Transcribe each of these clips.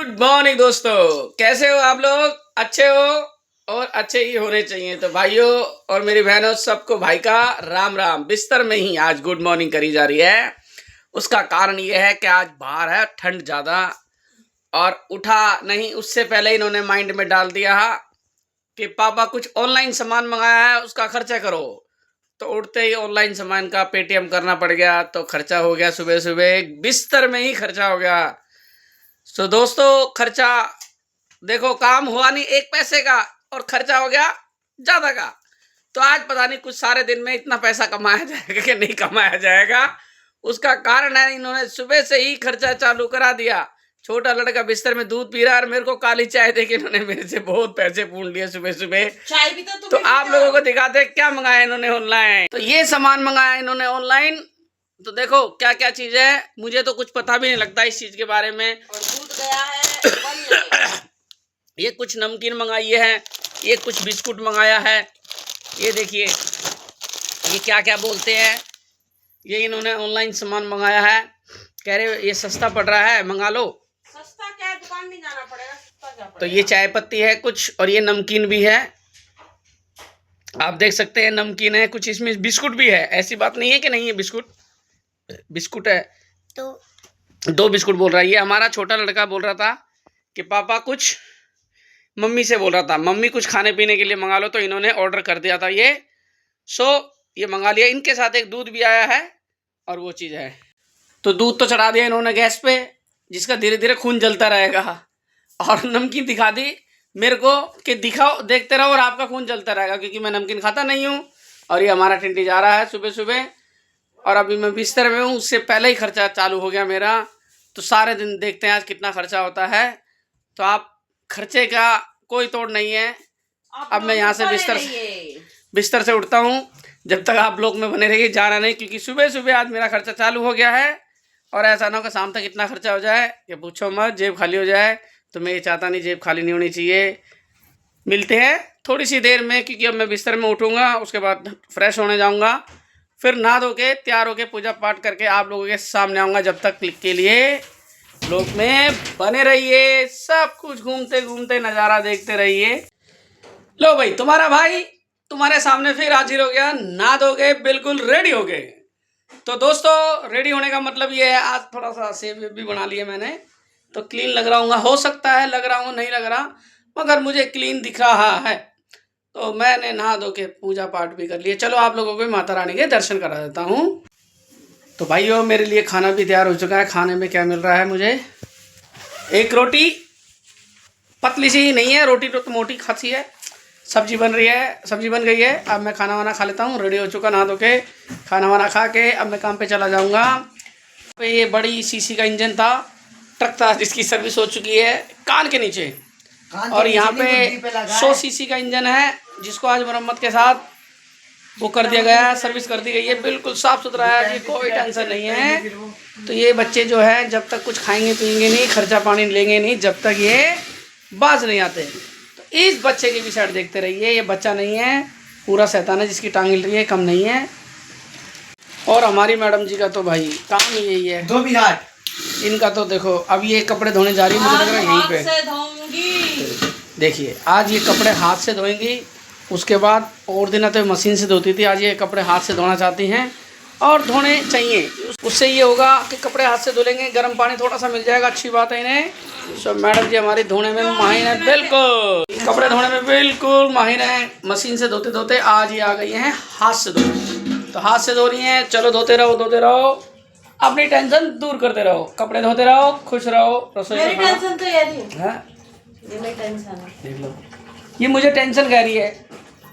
Good morning दोस्तों, कैसे हो आप लोग? अच्छे हो और अच्छे ही होने चाहिए। तो भाइयों और मेरी बहनों सबको भाई का राम राम। बिस्तर में ही आज गुड मॉर्निंग करी जा रही है। उसका कारण ये है कि आज बाहर है ठंड ज़्यादा और उठा नहीं उससे पहले इन्होंने माइंड में डाल दिया कि पापा कुछ ऑनलाइन सामान मंगाया है उसका खर्चा करो। तो उठते ही ऑनलाइन सामान का पेटीएम करना पड़ गया, तो खर्चा हो गया सुबह सुबह बिस्तर में ही खर्चा हो गया। तो दोस्तों खर्चा देखो, काम हुआ नहीं एक पैसे का और खर्चा हो गया ज्यादा का। तो आज पता नहीं कुछ सारे दिन में इतना पैसा कमाया जाएगा कि नहीं कमाया जाएगा। उसका कारण है इन्होंने सुबह से ही खर्चा चालू करा दिया। छोटा लड़का बिस्तर में दूध पी रहा है और मेरे को काली चाय दे के इन्होंने मेरे से बहुत पैसे पूछ लिए सुबह सुबह। चाय भी तो आप लोगों को दिखाते क्या मंगाया इन्होंने ऑनलाइन। तो ये सामान मंगाया इन्होंने ऑनलाइन। तो देखो क्या क्या चीज है, मुझे तो कुछ पता भी नहीं लगता इस चीज के बारे में। और दूध गया है ये कुछ नमकीन मंगाई है, ये कुछ बिस्कुट मंगाया है। ये देखिए ये क्या क्या बोलते हैं, ये इन्होंने ऑनलाइन सामान मंगाया है। कह रहे ये सस्ता पड़ रहा है मंगा लो। सस्ता क्या है, दुकान नहीं जाना पड़ेगा, सस्ता क्या पड़ेगा। तो ये चाय पत्ती है कुछ और ये नमकीन भी है। आप देख सकते हैं नमकीन है कुछ, इसमें बिस्कुट भी है। ऐसी बात नहीं है कि नहीं है, बिस्कुट है। तो 2 बिस्कुट बोल रहा है। ये हमारा छोटा लड़का बोल रहा था कि पापा कुछ, मम्मी से बोल रहा था मम्मी कुछ खाने पीने के लिए मंगा लो। तो इन्होंने ऑर्डर कर दिया था ये। ये मंगा लिया। इनके साथ एक दूध भी आया है और वो चीज़ है। तो दूध तो चढ़ा दिया इन्होंने गैस पे, जिसका धीरे धीरे खून जलता रहेगा। और नमकीन दिखा दी मेरे को कि दिखाओ, देखते रहो और आपका खून जलता रहेगा, क्योंकि मैं नमकीन खाता नहीं हूँ। और ये हमारा टिंटी जा रहा है सुबह सुबह और अभी मैं बिस्तर में हूँ। उससे पहले ही खर्चा चालू हो गया मेरा। तो सारे दिन देखते हैं आज कितना खर्चा होता है। तो आप खर्चे का कोई तोड़ नहीं है। अब मैं यहाँ से बिस्तर से उठता हूँ। जब तक आप लोग में बने रहिए, जाना नहीं, क्योंकि सुबह सुबह आज मेरा खर्चा चालू हो गया है। और ऐसा ना हो कि शाम तक इतना खर्चा हो जाए कि पूछो मत, जेब खाली हो जाए। तो मैं ये चाहता नहीं, जेब खाली नहीं होनी चाहिए। मिलते हैं थोड़ी सी देर में, क्योंकि अब मैं बिस्तर में उठूँगा, उसके बाद फ्रेश होने जाऊँगा, फिर नहा धो के तैयार होके पूजा पाठ करके आप लोगों के सामने आऊँगा। जब तक क्लिक के लिए लोग में बने रहिए, सब कुछ घूमते घूमते नज़ारा देखते रहिए। लो भाई, तुम्हारा भाई तुम्हारे सामने फिर हाजिर हो गया। नहा धो के बिल्कुल रेडी हो गए। तो दोस्तों रेडी होने का मतलब ये है, आज थोड़ा सा सेव भी बना लिया मैंने, तो क्लीन लग रहा हूँ। हो सकता है लग रहा हूँ नहीं लग रहा, मगर मुझे क्लीन दिख रहा है। तो मैंने नहा धो के पूजा पाठ भी कर लिया। चलो आप लोगों को माता रानी के दर्शन करा देता हूँ। तो भाइयों मेरे लिए खाना भी तैयार हो चुका है। खाने में क्या मिल रहा है मुझे, एक रोटी, पतली सी ही नहीं है रोटी, तो मोटी खासी है। सब्जी बन रही है, सब्जी बन गई है। अब मैं खाना वाना खा लेता हूँ। रेडी हो चुका, नहा धो के खाना वाना खा के अब मैं काम पे चला जाऊँगा। ये बड़ी सीसी का इंजन था, ट्रक था, जिसकी सर्विस हो चुकी है कान के नीचे। और यहाँ पे 100 सीसी का इंजन है, जिसको आज मरम्मत के साथ वो कर दिया गया है, सर्विस कर दी गई है। बिल्कुल साफ़ सुथरा है, कोई टेंशन नहीं है। तो ये बच्चे जो है जब तक कुछ खाएंगे पिएंगे नहीं, खर्चा पानी लेंगे नहीं, जब तक ये बाज नहीं आते। तो इस बच्चे की भी साइड देखते रहिए। ये बच्चा नहीं है, पूरा शैतान है, जिसकी टांग हिल रही है, कम नहीं है। और हमारी मैडम जी का तो भाई काम ही यही है, 2 मिनट इनका। तो देखो अब ये कपड़े धोने जा रही है, मुझे लग रहा है यहीं पे। देखिए आज ये कपड़े हाथ से धोएंगी, उसके बाद और दिन तो मशीन से धोती थी, आज ये कपड़े हाथ से धोना चाहती हैं और धोने चाहिए। उससे ये होगा कि कपड़े हाथ से धो लेंगे, गर्म पानी थोड़ा सा मिल जाएगा, अच्छी बात है इन्हें। सो मैडम जी हमारी धोने में माहिर है, बिल्कुल कपड़े धोने में बिल्कुल माहिर हैं। मशीन से धोते धोते आज ये आ गई हैं हाथ से धोने। तो हाथ से धो रही हैं, चलो धोते रहो धोते रहो, अपनी टेंशन दूर करते रहो, कपड़े धोते रहो, खुश रहो। रसोई मेरी टेंशन तो यही है, ये मेरी टेंशन है। देख लो ये मुझे टेंशन कह रही है।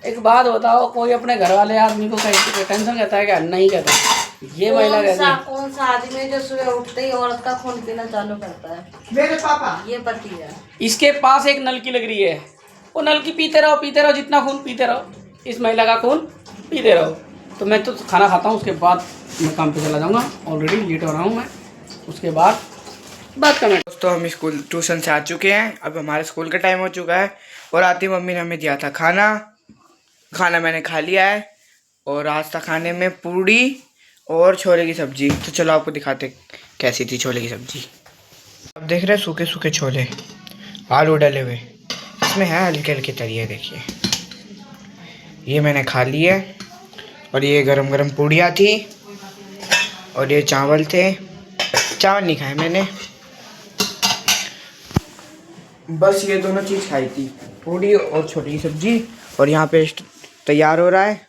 एक बात बताओ, कोई अपने घर वाले आदमी को कहीं टेंशन कहता है क्या? नहीं कहता। ये महिला कहती है, कौन सा आदमी जो सुबह उठते ही औरत का खून पीना चालू करता है? मेरे पापा। ये पति है। इसके पास एक नलकी लग रही है, वो नलकी पीते रहो, जितना खून पीते रहो, इस महिला का खून पीते रहो। तो मैं तो खाना खाता हूँ, उसके बाद मैं काम पे चला जाऊँगा। ऑलरेडी लेट हो रहा हूँ मैं, उसके बाद बात करना। दोस्तों हम स्कूल ट्यूशन से आ चुके हैं, अब हमारे स्कूल का टाइम हो चुका है। और आती मम्मी ने हमें दिया था खाना मैंने खा लिया है। और आज था खाने में पूड़ी और छोले की सब्जी। तो चलो आपको दिखाते कैसी थी छोले की सब्जी। अब देख रहे हैं सूखे सूखे छोले, आलू डले हुए, इसमें है हल्के हल्के तरिए। देखिए ये मैंने खा लिया, और ये गरम गरम पूड़ियाँ थी, और ये चावल थे। चावल नहीं खाए मैंने, बस ये दोनों चीज़ खाई थी, पूड़ी और छोटी सब्जी। और यहाँ पे तैयार हो रहा है।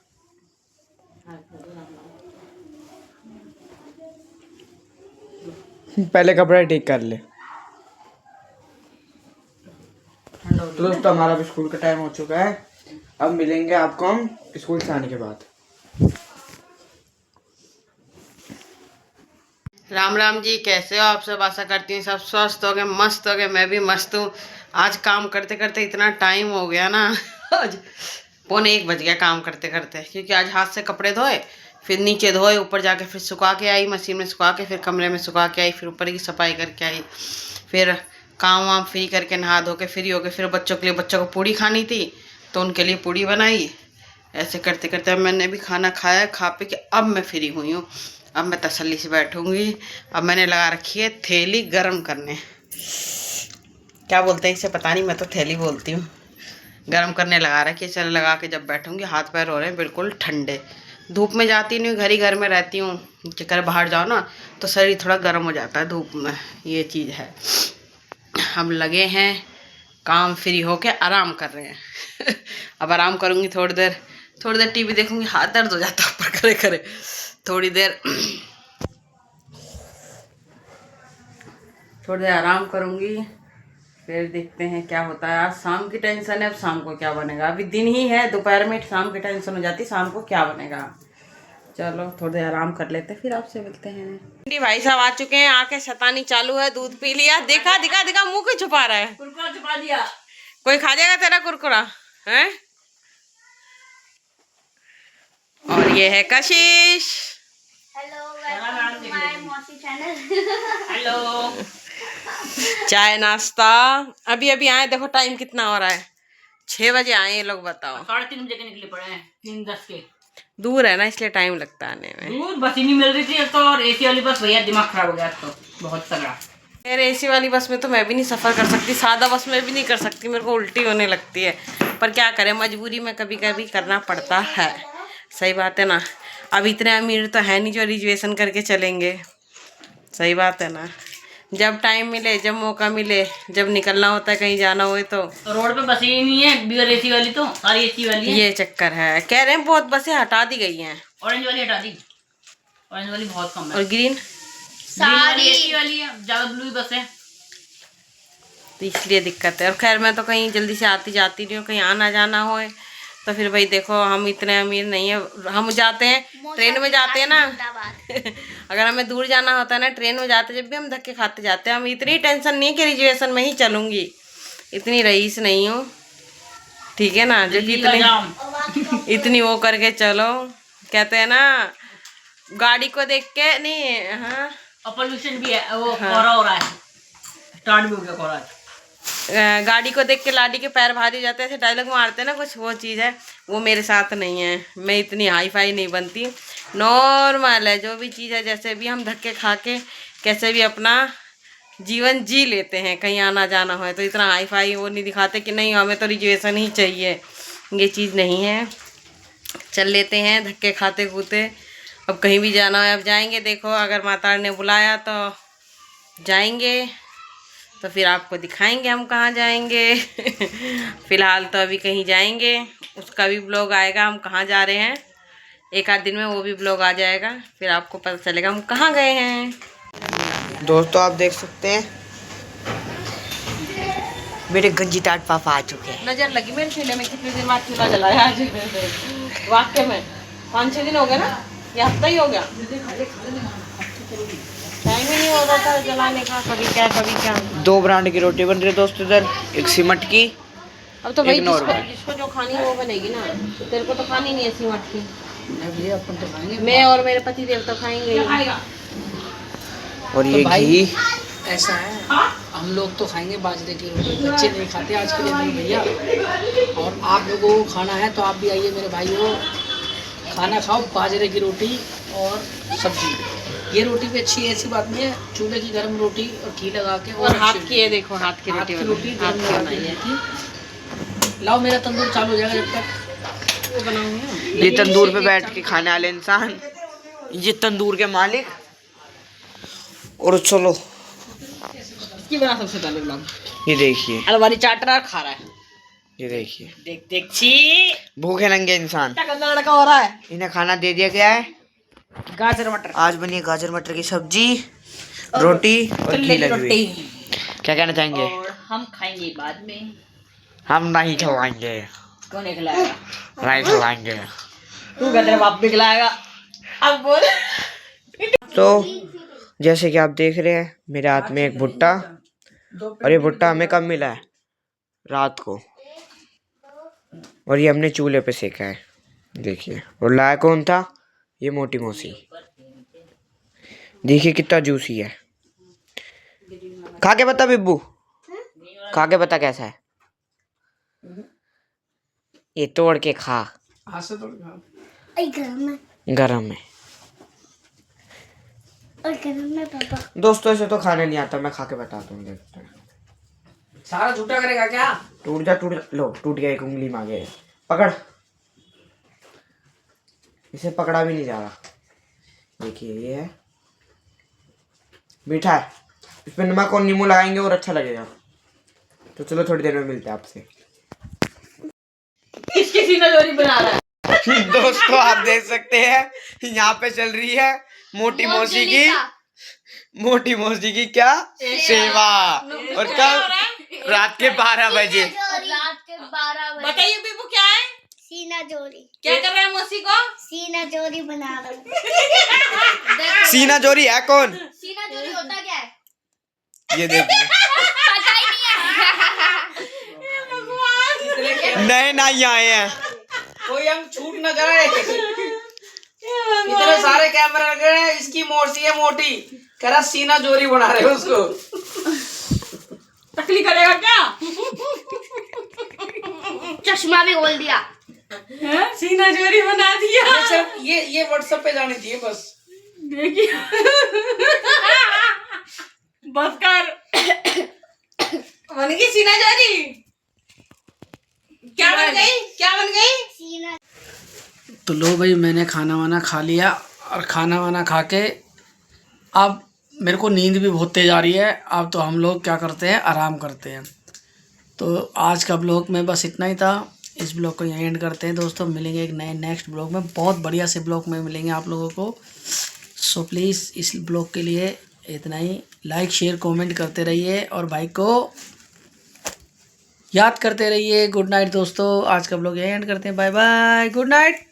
पहले कपड़ा ठीक कर ले। तो दोस्तों हमारा भी स्कूल का टाइम हो चुका है, अब मिलेंगे आपको हम स्कूल से आने के बाद। राम राम जी, कैसे हो आप सब? आशा करती हूँ सब स्वस्थ हो गए, मस्त हो गए। मैं भी मस्त हूँ। आज काम करते करते इतना टाइम हो गया ना, आज 1:45 बज गया काम करते करते, क्योंकि आज हाथ से कपड़े धोए, फिर नीचे धोए, ऊपर जाके फिर सुखा के आई, मशीन में सुखा के, फिर कमरे में सुखा के आई, फिर ऊपर की सफाई करके आई, फिर काम वाम फ्री करके नहा धो के फ्री हो गए। फिर बच्चों के लिए, बच्चों को पूड़ी खानी थी तो उनके लिए पूड़ी बनाई। ऐसे करते करते अब मैंने भी खाना खाया, खा पी के अब मैं फ्री हुई हूँ। अब मैं तसल्ली से बैठूंगी। अब मैंने लगा रखी है थैली गरम करने, क्या बोलते हैं इसे पता नहीं, मैं तो थैली बोलती हूँ। गरम करने लगा रखी है, चल लगा के जब बैठूंगी। हाथ पैर हो रहे हैं बिल्कुल ठंडे, धूप में जाती नहीं हूँ, घर में रहती हूँ। चक्कर बाहर जाओ ना तो शरीर थोड़ा गर्म हो जाता है धूप में, ये चीज़ है। हम लगे हैं काम, फ्री होके आराम कर रहे हैं। अब आराम करूँगी थोड़ी देर टीवी देखूँगी। हाथ दर्द हो जाता है ऊपर करे करे। थोड़ी देर आराम करूँगी, फिर देखते हैं क्या होता है। आज शाम की टेंशन है, अब शाम को क्या बनेगा। अभी दिन ही है, दोपहर में शाम की टेंशन हो जाती, शाम को क्या बनेगा। चलो थोड़ी देर आराम कर लेते, फिर आपसे मिलते हैं। भाई साहब आ चुके हैं, आके शैतानी चालू है। दूध पी लिया, देखा दिखा दिखा, मुंह क्यों छुपा रहा है? कुरकुरा छुपा दिया। कोई खा जाएगा तेरा कुरकुरा है? और ये है कशिश। हेलो, चाय नाश्ता अभी अभी आए। देखो टाइम कितना हो रहा है, 6 बजे आए ये लोग। बताओ 3:30 बजे के निकले पड़े हैं, 3:10 के। दूर है ना इसलिए टाइम लगता है आने में। दूर बस ही नहीं मिल रही थी तो, और एसी वाली बस, भैया दिमाग खराब हो गया तो बहुत तगड़ा। मेरे एसी वाली बस में तो मैं भी नहीं सफ़र कर सकती, सादा बस में भी नहीं कर सकती, मेरे को उल्टी होने लगती है। पर क्या करें, मजबूरी में कभी कभी करना पड़ता है। सही बात है ना। अब इतने अमीर तो है नहीं जो रिजर्वेशन करके चलेंगे। सही बात है ना। जब टाइम मिले, जब मौका मिले, जब निकलना होता है कहीं जाना हो तो रोड पे बसें ही नहीं है, बिगर एसी वाली तो सारी एसी वाली है। ये चक्कर है। कह रहे हैं बहुत बसें हटा दी गई हैं। ऑरेंज वाली हटा दी, ऑरेंज वाली बहुत कम है। और ग्रीन वाली एसी वाली है, ज्यादा ब्लू बस है, तो इसलिए दिक्कत है। और खैर मैं तो कहीं जल्दी से आती जाती नहीं हूँ, कहीं आना जाना हो तो फिर भाई देखो हम इतने अमीर नहीं है। हम जाते हैं ट्रेन में जाते हैं ना। अगर हमें दूर जाना होता है ना ट्रेन में जाते, जब भी हम धक्के खाते जाते हैं। हम इतनी टेंशन नहीं है कि रिजर्वेशन में ही चलूँगी, इतनी रईस नहीं हूँ, ठीक है ना। जो कि इतनी वो करके चलो, कहते हैं ना गाड़ी को देख के नहीं। हाँ, और पोल्यूशन भी है, वो कोहरा हो रहा है, स्टार्ट भी हो गया कोहरा। गाड़ी को देख के लाडी के पैर भारी जाते हैं, ऐसे डायलॉग मारते हैं ना कुछ, वो चीज़ है। वो मेरे साथ नहीं है, मैं इतनी हाई फाई नहीं बनती, नॉर्मल है जो भी चीज़ है। जैसे भी हम धक्के खा के कैसे भी अपना जीवन जी लेते हैं। कहीं आना जाना हो तो इतना हाई फाई वो नहीं दिखाते कि नहीं हमें तो रिजर्वेशन ही चाहिए, ये चीज़ नहीं है। चल लेते हैं धक्के खाते खूते। अब कहीं भी जाना है अब जाएंगे। देखो अगर माता ने बुलाया तो जाएंगे, तो फिर आपको दिखाएंगे हम कहाँ जाएंगे। फ़िलहाल तो अभी कहीं जाएंगे, उसका भी ब्लॉग आएगा हम कहाँ जा रहे हैं। एक आध दिन में वो भी ब्लॉग आ जाएगा, फिर आपको पता चलेगा हम कहाँ गए हैं। दोस्तों आप देख सकते हैं मेरे गंजी टाट पापा आ चुके हैं। नज़र लगी मेरे चूल्हे में, कितने दिन बाद चूल्हा जलाया आज। वाकई में 5-6 दिन हो गए ना, या हफ्ता ही हो गया। टाइम ही नहीं हो रहा था जलाने का, कभी क्या कभी क्या। 2 ब्रांड की रोटी बन रही है दोस्तों इधर, एक सिमट की। अब तो भाई जिसको जो खानी है वो बनेगी ना, तो तेरे को तो खानी नहीं है सिमट की। अपन तो खाएंगे, मैं और मेरे पति देव तो खाएंगे। और तो ये घी ऐसा है, हम लोग तो खाएंगे बाजरे की रोटी, बच्चे नहीं खाते आज के लिए नहीं भैया। और आप लोगों को खाना है तो आप भी आइए मेरे भाइयों, खाना खाओ, बाजरे की रोटी और सब्जी। ये रोटी भी अच्छी है, ऐसी बात नहीं है। चूल्हे की गर्म रोटी और घी लगा के और हाथ अच्छी की ये देखो, हाथ की हाथ रोटी की रोटी हाथ गर्म की लगा बनाई के है। की। लाओ मेरा तंदूर चालू हो जाएगा जब तक। वो बनाऊंगी। ये तंदूर पे बैठ के खाने वाले इंसान, ये तंदूर के मालिक। और चलो की बना सबसे पहले ब्लॉग। ये देखिए, अलमारी चाट रहा है, खा रहा है। ये देखिए, देख देख छी, भूखे नंगे इंसान। क्या गंदा लड़का हो रहा है। इन्हें खाना दे दिया गया है। गाजर मटर, आज बनी है गाजर मटर की सब्जी, रोटी और घी लगी हुई। क्या कहना चाहेंगे? और हम खाएंगे बाद में। हम नहीं खिलाएंगे, कौन नहीं खिलाएगा? नहीं खिलाएंगे। तू क्या, तेरे बाप भी खिलाएगा? अब बोल। तो जैसे कि आप देख रहे हैं, मेरे हाथ में एक भुट्टा, और ये भुट्टा हमें कब मिला है? रात को। और ये हमने चूल्हे पे सेका है, देखिए। और लाया कौन था? ये मोटी मौसी। देखिए कितना जूसी है। खा के बता बिब्बू, खा के बता कैसा है। ये तोड़ के खा, हाथ से तोड़ के खाओ। गरम है। पापा दोस्तों ऐसे तो खाने नहीं आता, मैं खा के बताता हूँ, देखते हैं। सारा झूठा करेगा क्या? टूट जा, लो टूट गया, एक उंगली मांगे। पकड़, इसे पकड़ा भी नहीं जा रहा। देखिए ये है, मीठा है। इस पे नमक और नींबू लगाएंगे और अच्छा लगेगा। तो चलो थोड़ी देर में मिलते हैं आपसे। किसकी सीना जोरी बना रहा है? दोस्तों आप देख सकते हैं, यहाँ पे चल रही है मोटी मौसी की, मोटी मौसी की क्या सेवा। और कब? रात के 12 बजे। रात के 12 बजे बताइए बीबू क्या है? सीना जोड़ी। क्या कर रहा है मौसी को? सीना जोड़ी बना रहा हूँ। सीना जोरी है कौन? सीना जोड़ी होता क्या है? ये देखिए, पता ही नहीं है। नए नाई आए हैं। कोई हम छूट न जाए। इतने सारे कैमरा लगे हैं, इसकी मौसी है मोटी, कह रहा सीना जोरी बना रहे हो उसको। टकली करेगा क्या? चश्मा भी खोल दिया। सीना जोरी बना दिया। ये सिर्फ ये व्हाट्सएप पे जानी चाहिए बस। देखिए बस कर। बन गई सीना जोरी। क्या बन गई? क्या बन गई? सीना तो लो भाई, मैंने खाना वाना खा लिया, और खाना वाना खा के अब मेरे को नींद भी बहुत तेज आ रही है। अब तो हम लोग क्या करते हैं, आराम करते हैं। तो आज का ब्लॉग में बस इतना ही था। इस ब्लॉग को यहीं एंड करते हैं दोस्तों। मिलेंगे एक नए नेक्स्ट ब्लॉग में, बहुत बढ़िया से ब्लॉग में मिलेंगे आप लोगों को। सो प्लीज़ इस ब्लॉग के लिए इतना ही। लाइक शेयर कमेंट करते रहिए और भाई को याद करते रहिए। गुड नाइट दोस्तों, आज का ब्लॉग यहीं एंड करते हैं। Bye bye, good night.